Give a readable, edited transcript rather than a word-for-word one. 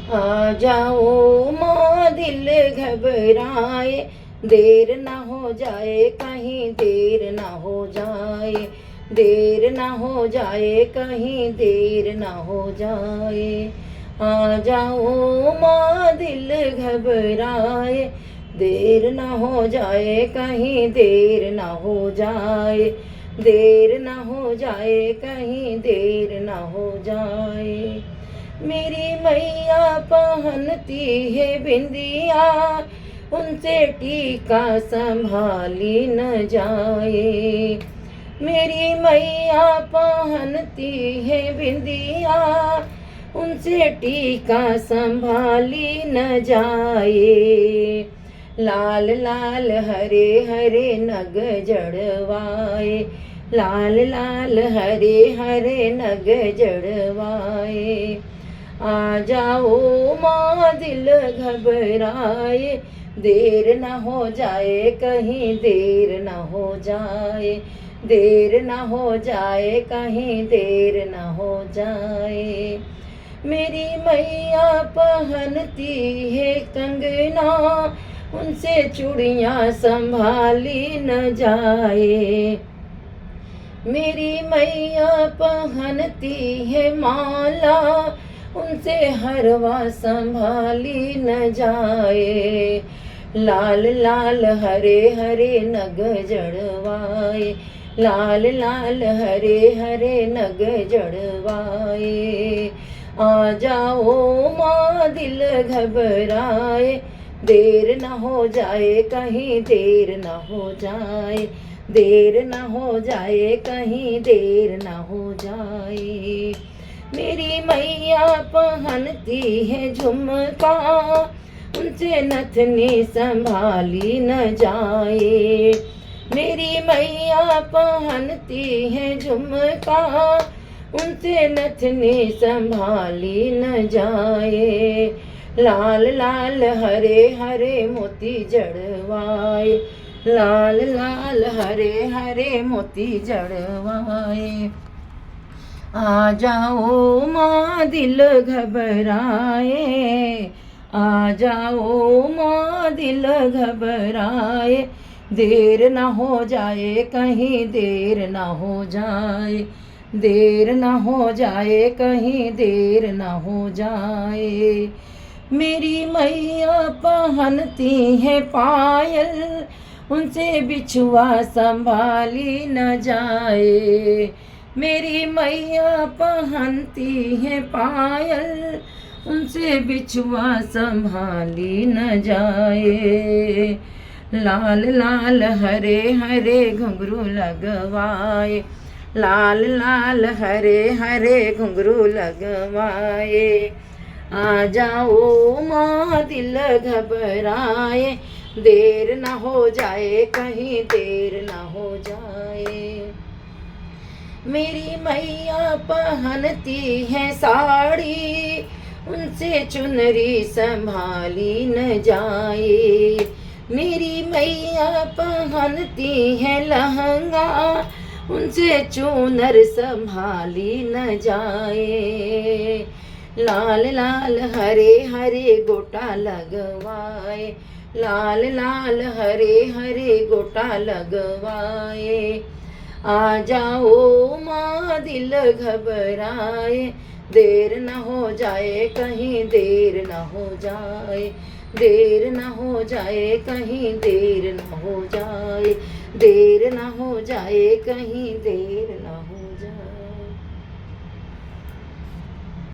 आ जाओ माँ दिल घबराए, देर ना हो जाए कहीं देर ना हो जाए, देर ना हो जाए कहीं देर ना हो जाए। आ जाओ माँ दिल घबराए, देर ना हो जाए कहीं देर ना हो जाए, देर ना हो जाए कहीं देर ना हो जाए। मेरी मैया पहनती है बिंदिया, उनसे टीका संभाली न जाए। मेरी मैया पहनती है बिंदिया, उनसे टीका संभाली न जाए। लाल लाल हरे हरे नग जड़वाए, लाल लाल हरे हरे नग जड़वाए। आ जाओ माँ दिल घबराए, देर न हो जाए कहीं देर न हो जाए, देर न हो जाए कहीं देर न हो जाए। मेरी मैया पहनती है कंगना, उनसे चूड़ियाँ संभाली न जाए। मेरी मैया पहनती है माला, उनसे हरवा संभाली न जाए। लाल लाल हरे हरे नग जड़वाए, लाल लाल हरे हरे नग जड़वाए। आ जाओ माँ दिल घबराए, देर न हो जाए कहीं देर न हो जाए, देर न हो जाए कहीं देर न हो जाए। मेरी मैया पहनती है झुमका, उनसे नथनी संभाली न जाए। मेरी मैया पहनती है झुमका, उनसे नथनी संभाली न जाए। लाल लाल हरे हरे मोती जड़वाए, लाल लाल हरे हरे मोती जड़वाए। आ जाओ माँ दिल घबराए, आ जाओ माँ दिल घबराए, देर न हो जाए कहीं देर न हो जाए, देर न हो जाए कहीं देर न हो जाए। मेरी मैया पहनती है पायल, उनसे बिछुआ संभाली न जाए। मेरी मैया पहनती है पायल, उनसे बिछुआ संभाली न जाए। लाल लाल हरे हरे घुंघरू लगवाए, लाल लाल हरे हरे घुंघरू लगवाए। आ जाओ माँ दिल घबराए, देर न हो जाए कहीं देर न हो जाए। मेरी मैया पहनती है साड़ी, उनसे चुनरी संभाली न जाए। मेरी मैया पहनती है लहंगा, उनसे चूनर संभाली न जाए। लाल लाल हरे हरे गोटा लगवाए, लाल लाल हरे हरे गोटा लगवाए। आ जाओ माँ दिल घबराए, देर न हो जाए कहीं देर न हो जाए, देर न हो जाए कहीं देर न हो जाए, देर न हो जाए कहीं देर